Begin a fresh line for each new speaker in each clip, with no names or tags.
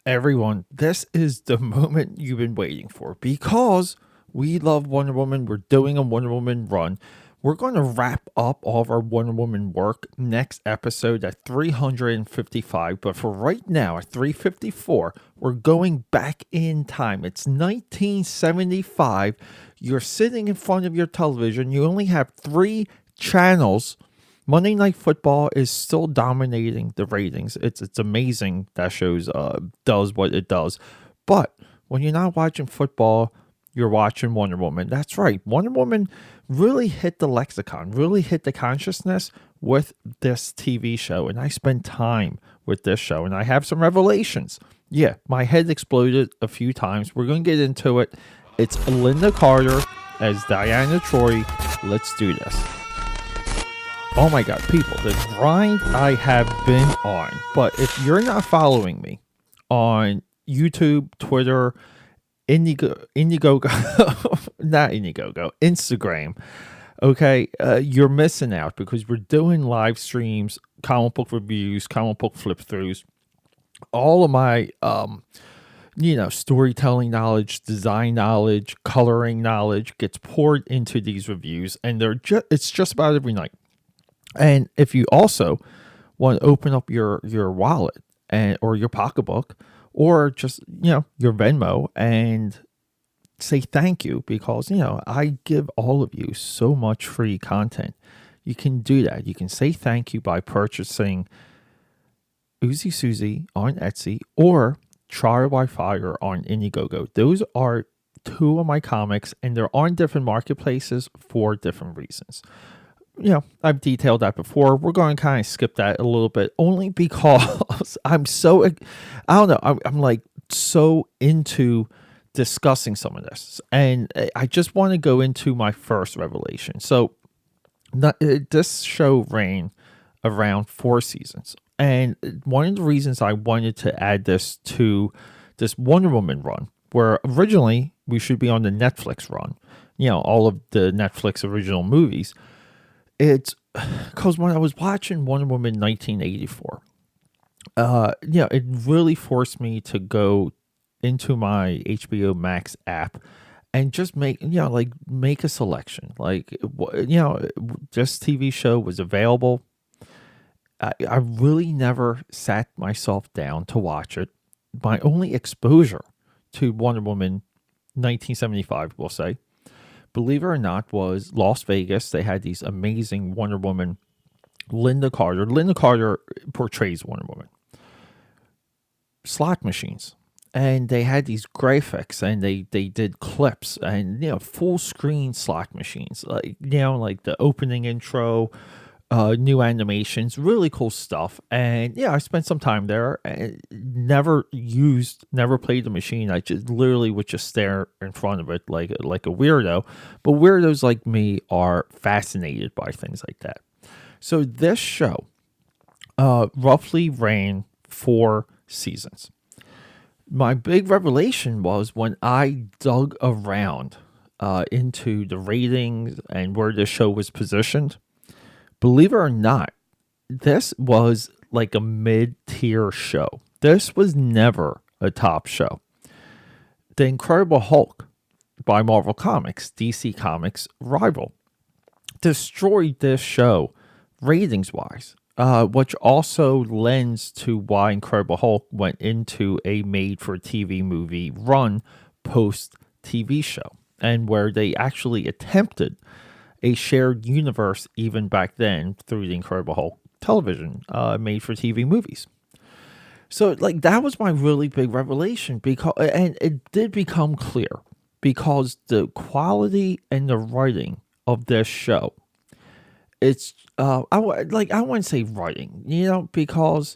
Everyone, this is the moment you've been waiting for because we love Wonder Woman. We're doing a Wonder Woman run. We're going to wrap up all of our Wonder Woman work next episode at 355. But for right now, at 354, we're going back in time. It's 1975. You're sitting in front of your television. You only have three channels. Monday Night Football is still dominating the ratings. It's amazing that shows does what it does. But when you're not watching football, you're watching Wonder Woman. That's right. Wonder Woman really hit the lexicon, really hit the consciousness with this TV show. And I spent time with this show and I have some revelations. Yeah, my head exploded a few times. We're going to get into it. It's Linda Carter as Diana Troy. Let's do this. Oh my God, people, the grind I have been on. But if you're not following me on YouTube, Twitter, Indiegogo, not Indiegogo, Instagram, okay, you're missing out because we're doing live streams, comic book reviews, comic book flip throughs. All of my, storytelling knowledge, design knowledge, coloring knowledge gets poured into these reviews, and it's just about every night. And if you also want to open up your wallet or your pocketbook or just, your Venmo and say thank you because, I give all of you so much free content. You can do that. You can say thank you by purchasing Uzi Susie on Etsy or Trial by Fire on Indiegogo. Those are two of my comics and they're on different marketplaces for different reasons. I've detailed that before. We're going to kind of skip that a little bit only because I don't know, I'm like so into discussing some of this. And I just want to go into my first revelation. So this show ran around 4 seasons. And one of the reasons I wanted to add this to this Wonder Woman run, where originally we should be on the Netflix run, all of the Netflix original movies. It's because when I was watching Wonder Woman 1984, it really forced me to go into my HBO Max app and just make a selection. This TV show was available. I really never sat myself down to watch it. My only exposure to Wonder Woman 1975, we'll say, believe it or not, was Las Vegas. They had these amazing Wonder Woman, Linda Carter. Linda Carter portrays Wonder Woman. Slot machines. And they had these graphics and they did clips and, full screen slot machines. Like the opening intro, new animations, really cool stuff. And I spent some time there and never played the machine. I just literally would just stare in front of it like a weirdo. But weirdos like me are fascinated by things like that. So this show roughly ran 4 seasons. My big revelation was when I dug around into the ratings and where this show was positioned. Believe it or not, this was like a mid-tier show. This was never a top show. The Incredible Hulk by Marvel Comics, DC Comics rival, destroyed this show ratings-wise, which also lends to why Incredible Hulk went into a made-for-TV movie run post-TV show, and where they actually attempted a shared universe even back then through the Incredible Hulk television made for TV movies. So that was my really big revelation and it did become clear because the quality and the writing of this show, it's I wouldn't say writing, because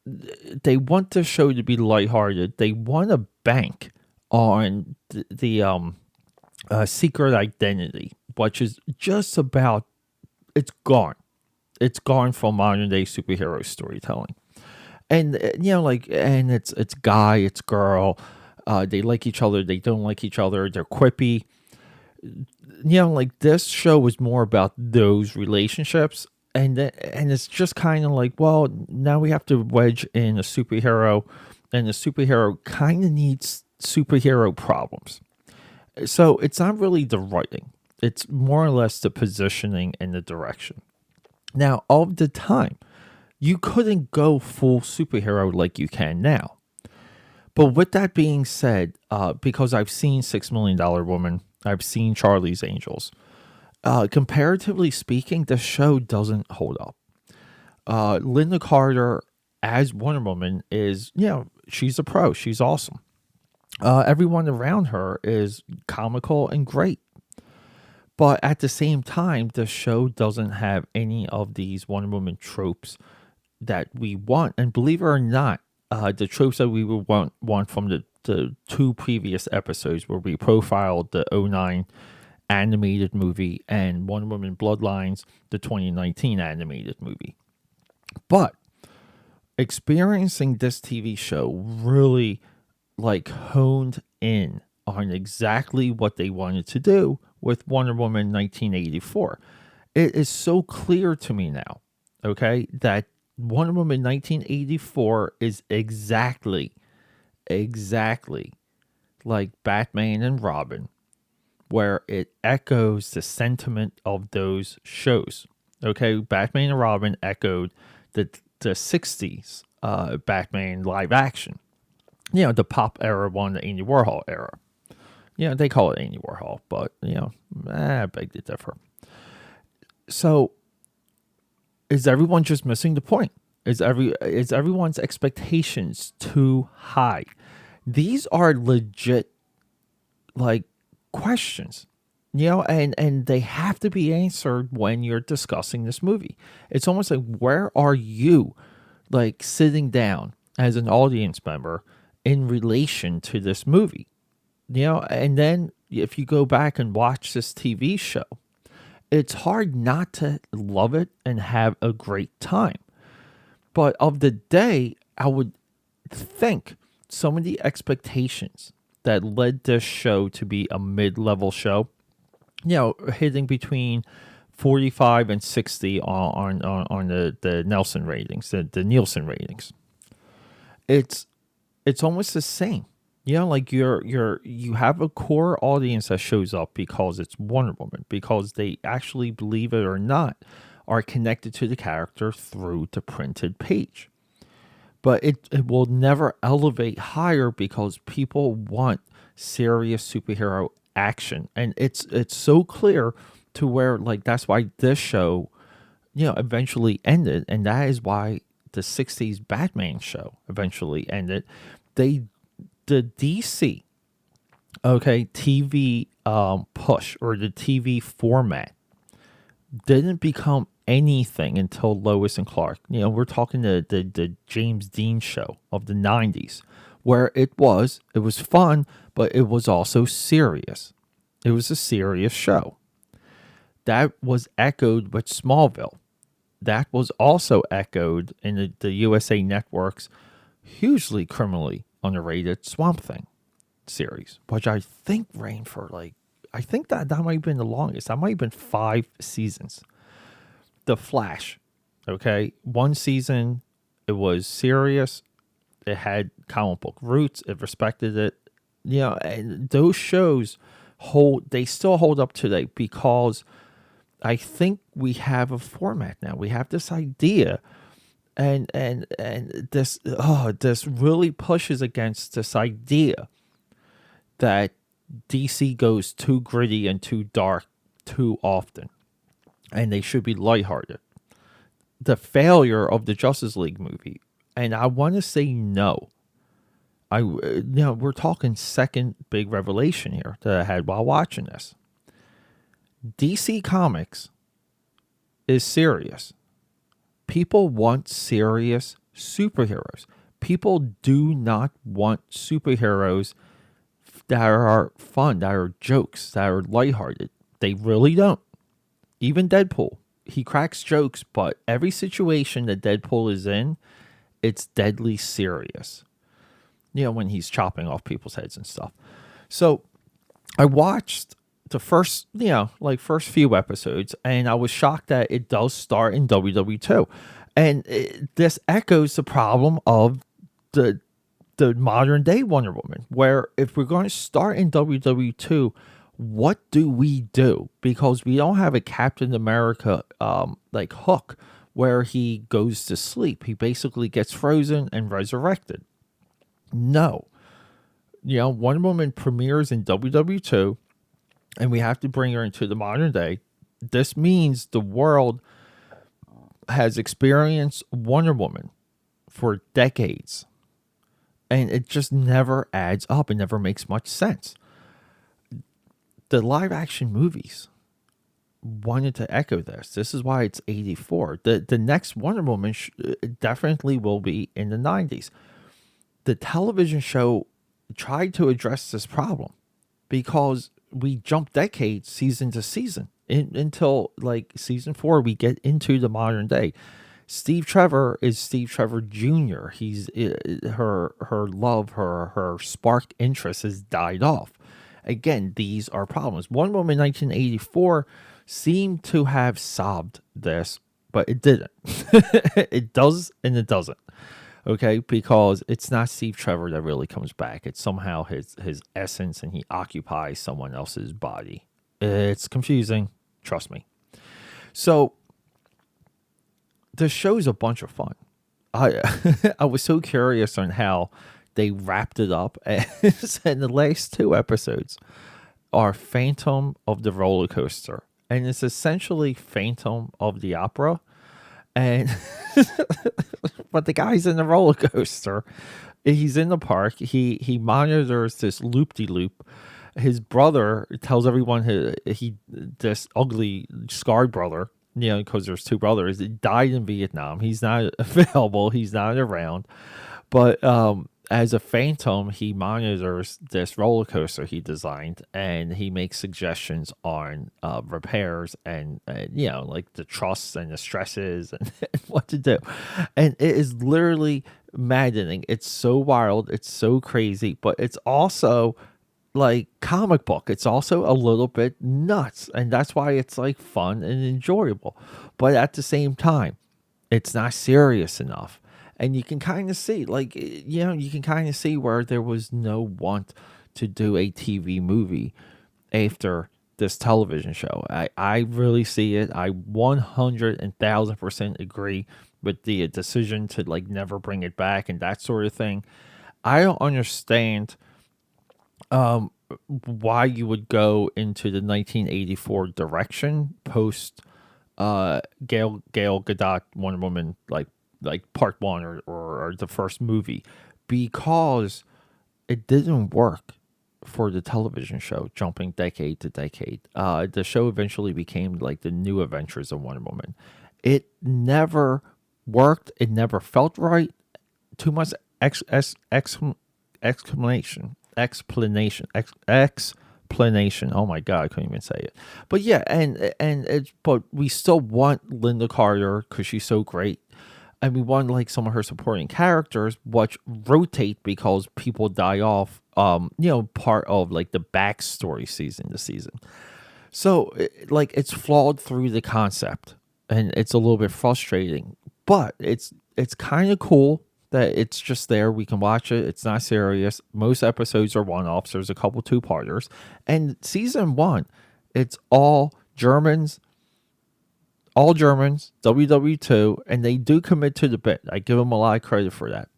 they want the show to be lighthearted. They want to bank on the secret identity, which is just about, it's gone. It's gone from modern day superhero storytelling. And, and it's guy, it's girl. They like each other. They don't like each other. They're quippy. This show was more about those relationships. And it's just kind of like, well, now we have to wedge in a superhero and the superhero kind of needs superhero problems. So it's not really the writing, it's more or less the positioning and the direction. Now, all the time, you couldn't go full superhero like you can now. But with that being said, because I've seen $6 Million Woman, I've seen Charlie's Angels, comparatively speaking, the show doesn't hold up. Linda Carter as Wonder Woman is, she's a pro. She's awesome. Everyone around her is comical and great. But at the same time, the show doesn't have any of these Wonder Woman tropes that we want. And believe it or not, the tropes that we would want from the two previous episodes where we profiled the '09 animated movie and Wonder Woman Bloodlines, the 2019 animated movie. But experiencing this TV show really honed in on exactly what they wanted to do with Wonder Woman 1984. It is so clear to me now, okay, that Wonder Woman 1984 is exactly like Batman and Robin, where it echoes the sentiment of those shows. Okay, Batman and Robin echoed the 60s Batman live action. The pop era one, the Andy Warhol era. They call it Andy Warhol, but, I beg to differ. So, is everyone just missing the point? Is everyone's expectations too high? These are legit, questions, and they have to be answered when you're discussing this movie. It's almost like, where are you, sitting down as an audience member in relation to this movie? And then if you go back and watch this TV show, it's hard not to love it and have a great time. But of the day, I would think some of the expectations that led this show to be a mid-level show, hitting between 45 and 60 on the Nielsen ratings, the Nielsen ratings. It's almost the same. You have a core audience that shows up because it's Wonder Woman, because they actually, believe it or not, are connected to the character through the printed page. But it will never elevate higher because people want serious superhero action. And it's so clear to where, that's why this show, eventually ended. And that is why the 60s Batman show eventually ended. The DC, TV push, or the TV format, didn't become anything until Lois and Clark. We're talking the James Dean show of the 90s, where it was fun, but it was also serious. It was a serious show. That was echoed with Smallville. That was also echoed in the USA Network's hugely criminally underrated Swamp Thing series, which I think ran for I think that might have been the longest. That might have been 5 seasons. The Flash, one season, it was serious. It had comic book roots. It respected it. And those shows they still hold up today because I think we have a format now. We have this idea, and this really pushes against this idea that DC goes too gritty and too dark too often, and they should be lighthearted. The failure of the Justice League movie, and I want to say no. We're talking second big revelation here that I had while watching this. DC Comics is serious. People want serious superheroes. People do not want superheroes that are fun, that are jokes, that are lighthearted. They really don't. Even Deadpool, he cracks jokes, but every situation that Deadpool is in, it's deadly serious. When he's chopping off people's heads and stuff. So I watched the first few episodes, and I was shocked that it does start in WW2. And this echoes the problem of the the modern day Wonder Woman, where if we're going to start in WW2, what do we do? Because we don't have a Captain America like hook where he goes to sleep. He basically gets frozen and resurrected. No. Wonder Woman premieres in WW2, and we have to bring her into the modern day. This means the world has experienced Wonder Woman for decades, and it just never adds up. It never makes much sense. The live action movies wanted to echo this. This is why it's 84. The next Wonder Woman definitely will be in the 90s. The television show tried to address this problem because we jump decades season to season until like season 4 we get into the modern day. Steve Trevor is Steve Trevor Jr. He's her love, her spark interest has died off. Again, these are problems. Wonder Woman 1984 seemed to have solved this, but it didn't. It does and it doesn't. Okay, because it's not Steve Trevor that really comes back. It's somehow his essence, and he occupies someone else's body. It's confusing. Trust me. So the show's a bunch of fun. I was so curious on how they wrapped it up, and the last 2 episodes are Phantom of the Roller Coaster, and it's essentially Phantom of the Opera. And but the guy's in the roller coaster. He's in the park. He monitors this loop-de-loop. His brother tells everyone he this ugly scarred brother, because there's 2 brothers, died in Vietnam. He's not available. He's not around. But as a phantom, he monitors this roller coaster he designed, and he makes suggestions on repairs and like the trusts and the stresses and what to do. And it is literally maddening. It's so wild. It's so crazy, but it's also like comic book. It's also a little bit nuts, and that's why it's like fun and enjoyable. But at the same time, it's not serious enough. And you can kind of see, you can kind of see where there was no want to do a TV movie after this television show. I really see it. I 100,000% agree with the decision to like never bring it back and that sort of thing. I don't understand why you would go into the 1984 direction post Gail Gadot Wonder Woman like part 1 or the first movie, because it didn't work for the television show jumping decade to decade. The show eventually became like the New Adventures of Wonder Woman. It never worked. It never felt right. Too much explanation. Oh my god, I couldn't even say it. But yeah, but we still want Linda Carter because she's so great. And we want like some of her supporting characters, which rotate because people die off. Part of like the backstory season to season. So it's flawed through the concept, and it's a little bit frustrating. But it's kind of cool that it's just there. We can watch it. It's not serious. Most episodes are one-offs. There's a couple 2-parters, and season 1, it's all Germans, WW2, and they do commit to the bit. I give them a lot of credit for that.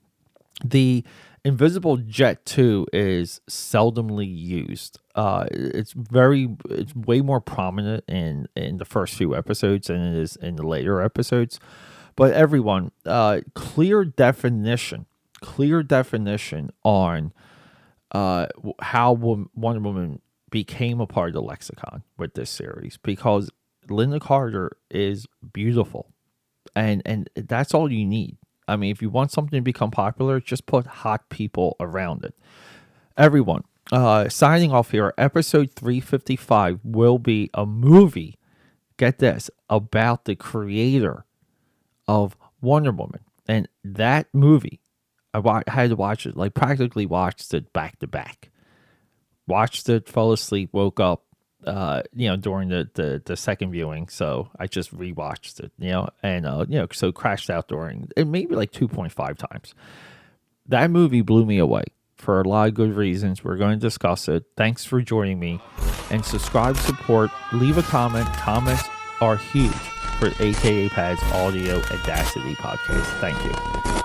The Invisible Jet 2 is seldomly used. It's way more prominent in the first few episodes than it is in the later episodes. But everyone, clear definition on how Wonder Woman became a part of the lexicon with this series, because Linda Carter is beautiful, and that's all you need. I mean, if you want something to become popular, just put hot people around it. Everyone, signing off here, episode 355 will be a movie, get this, about the creator of Wonder Woman. And that movie, I had to watch it, like practically watched it back to back. Watched it, fell asleep, woke up, during the second viewing. So I just rewatched it, and so crashed out during it, maybe like 2.5 times. that movie blew me away for a lot of good reasons. We're going to discuss it. Thanks for joining me. And subscribe, support, leave a comment. Comments are huge for AKAPAD's Audio Audacity podcast. Thank you.